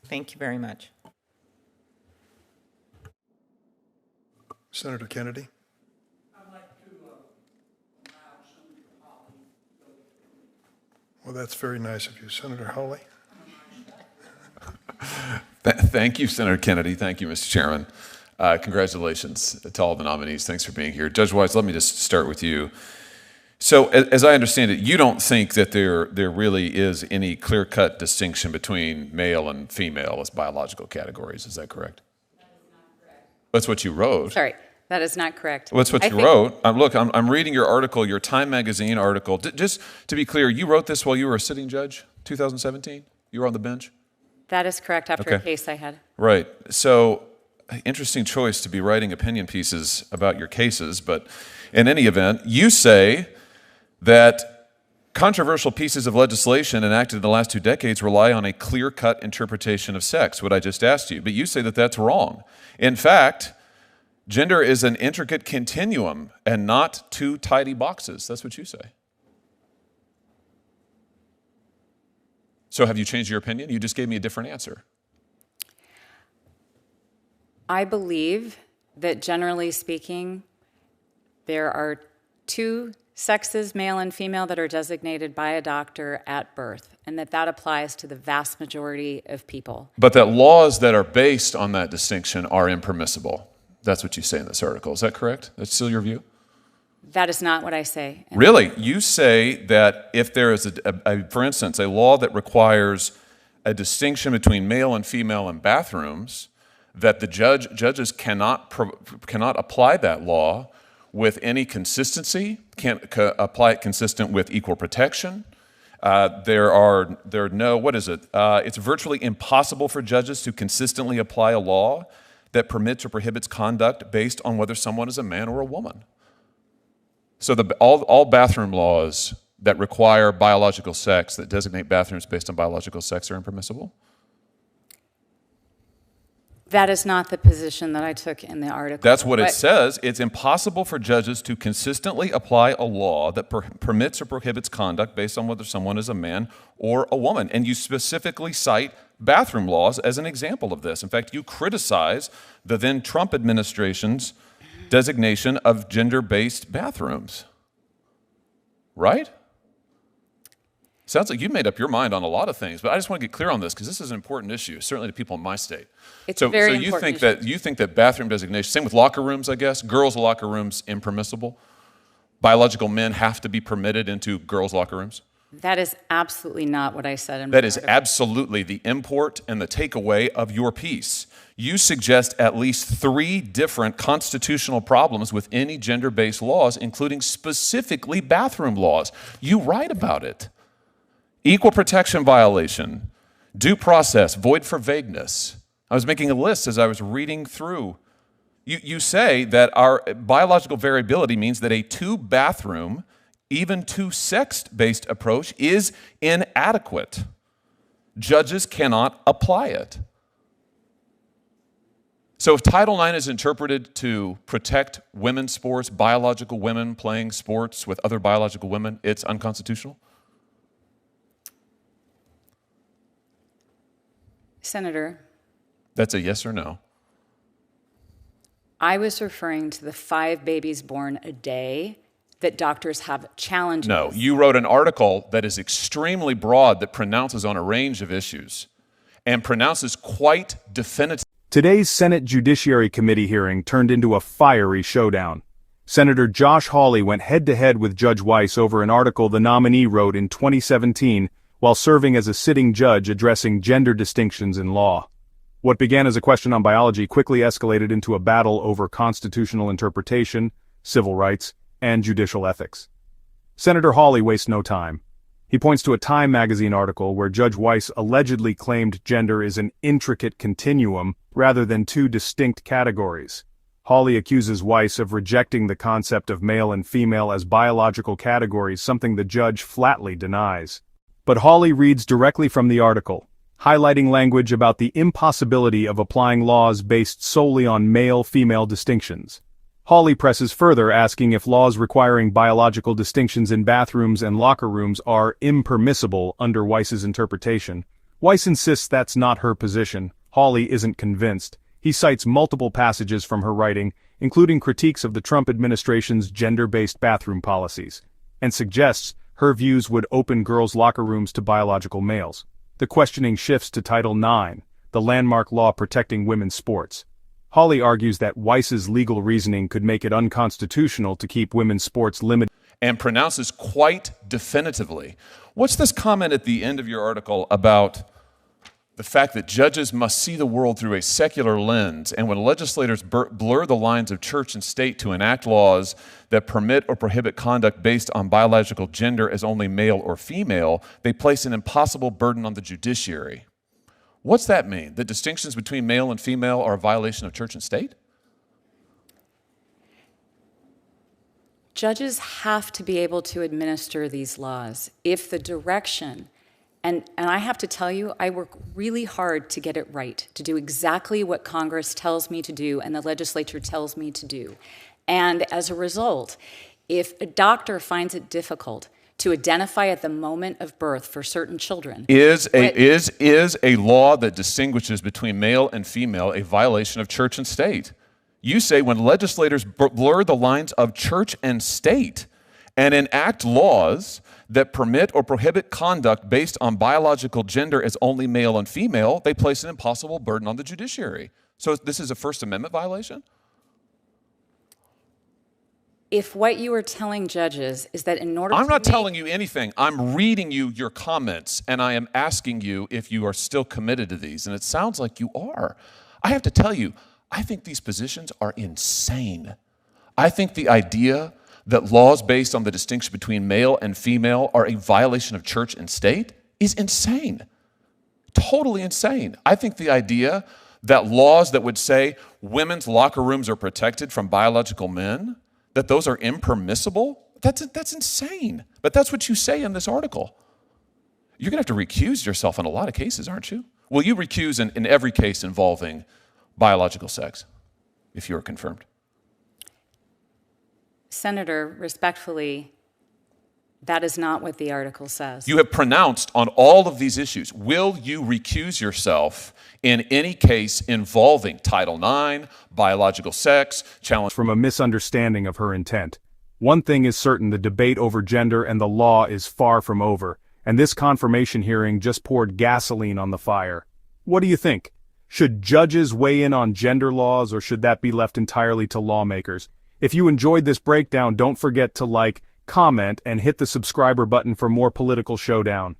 Thank you very much. Senator Kennedy. I'd like to allow Senator Hawley to go through. Well, that's very nice of you. Senator Hawley. Thank you, Senator Kennedy. Thank you, Mr. Chairman. Congratulations to all the nominees. Thanks for being here. Judge Weiss, let me just start with you. So as I understand it, you don't think that there really is any clear-cut distinction between male and female as biological categories. Is that correct? That is not correct. That's what you wrote. Sorry, that is not correct. Well, that's what you wrote. Look, I'm reading your article, your Time Magazine article. Just to be clear, you wrote this while you were a sitting judge, 2017? You were on the bench? That is correct, after a case I had. Right. So, interesting choice to be writing opinion pieces about your cases, but in any event, you say that controversial pieces of legislation enacted in the last 2 decades rely on a clear-cut interpretation of sex, what I just asked you, but you say that that's wrong. In fact, gender is an intricate continuum and not 2 tidy boxes. That's what you say. So have you changed your opinion? You just gave me a different answer. I believe that generally speaking, there are 2 sexes, male and female, that are designated by a doctor at birth, and that applies to the vast majority of people. But that laws that are based on that distinction are impermissible. That's what you say in this article. Is that correct? That's still your view? That is not what I say. Really? You say that if there is, for instance, a law that requires a distinction between male and female in bathrooms, that the judges cannot apply that law with any consistency, can't apply it consistent with equal protection. There are no, what is it? It's virtually impossible for judges to consistently apply a law that permits or prohibits conduct based on whether someone is a man or a woman. So all bathroom laws that require biological sex, that designate bathrooms based on biological sex, are impermissible? That is not the position that I took in the article. That's what it says. It's impossible for judges to consistently apply a law that permits or prohibits conduct based on whether someone is a man or a woman. And you specifically cite bathroom laws as an example of this. In fact, you criticize the then Trump administration's designation of gender-based bathrooms. Right? Sounds like you've made up your mind on a lot of things, but I just want to get clear on this because this is an important issue, certainly to people in my state. It's a very important issue. You think that bathroom designation, same with locker rooms, I guess, girls' locker rooms impermissible? Biological men have to be permitted into girls' locker rooms? That is absolutely not what I said in my That is article. absolutely the import and the takeaway of your piece. You suggest at least 3 different constitutional problems with any gender-based laws, including specifically bathroom laws. You write about it. Equal protection violation, due process, void for vagueness. I was making a list as I was reading through. You say that our biological variability means that a 2-bathroom, even 2-sex-based approach is inadequate. Judges cannot apply it. So if Title IX is interpreted to protect women's sports, biological women playing sports with other biological women, it's unconstitutional? Senator. That's a yes or no? I was referring to the 5 babies born a day that doctors have challenges. No, you wrote an article that is extremely broad that pronounces on a range of issues and pronounces quite definitively. Today's Senate Judiciary Committee hearing turned into a fiery showdown. Senator Josh Hawley went head-to-head with Judge Weiss over an article the nominee wrote in 2017 while serving as a sitting judge addressing gender distinctions in law. What began as a question on biology quickly escalated into a battle over constitutional interpretation, civil rights, and judicial ethics. Senator Hawley wastes no time. He points to a Time magazine article where Judge Weiss allegedly claimed gender is an intricate continuum rather than 2 distinct categories. Hawley accuses Weiss of rejecting the concept of male and female as biological categories, something the judge flatly denies. But Hawley reads directly from the article, highlighting language about the impossibility of applying laws based solely on male-female distinctions. Hawley presses further, asking if laws requiring biological distinctions in bathrooms and locker rooms are impermissible under Weiss's interpretation, Weiss insists that's not her position. Hawley isn't convinced. He cites multiple passages from her writing, including critiques of the Trump administration's gender-based bathroom policies, and suggests her views would open girls' locker rooms to biological males. The questioning shifts to Title IX, the landmark law protecting women's sports. Hawley argues that Weiss's legal reasoning could make it unconstitutional to keep women's sports limited. And pronounces quite definitively. What's this comment at the end of your article about the fact that judges must see the world through a secular lens, and when legislators blur the lines of church and state to enact laws that permit or prohibit conduct based on biological gender as only male or female, they place an impossible burden on the judiciary? What's that mean? That distinctions between male and female are a violation of church and state? Judges have to be able to administer these laws if the direction, and I have to tell you, I work really hard to get it right, to do exactly what Congress tells me to do and the legislature tells me to do. And as a result, if a doctor finds it difficult to identify at the moment of birth for certain children. Is a law that distinguishes between male and female a violation of church and state? You say when legislators blur the lines of church and state and enact laws that permit or prohibit conduct based on biological gender as only male and female, they place an impossible burden on the judiciary. So this is a First Amendment violation? If what you are telling judges is that in order I'm to not make, telling you anything. I'm reading you your comments, and I am asking you if you are still committed to these, and it sounds like you are. I have to tell you, I think these positions are insane. I think the idea that laws based on the distinction between male and female are a violation of church and state is insane. Totally insane. I think the idea that laws that would say women's locker rooms are protected from biological men, that those are impermissible, that's insane. But that's what you say in this article. You're going to have to recuse yourself in a lot of cases, aren't you? Will you recuse in every case involving biological sex, if you are confirmed? Senator, respectfully, that is not what the article says. You have pronounced on all of these issues. Will you recuse yourself in any case involving Title IX, biological sex, challenge? From a misunderstanding of her intent. One thing is certain, the debate over gender and the law is far from over, and this confirmation hearing just poured gasoline on the fire. What do you think? Should judges weigh in on gender laws, or should that be left entirely to lawmakers? If you enjoyed this breakdown, don't forget to like, comment, and hit the subscriber button for more political showdown.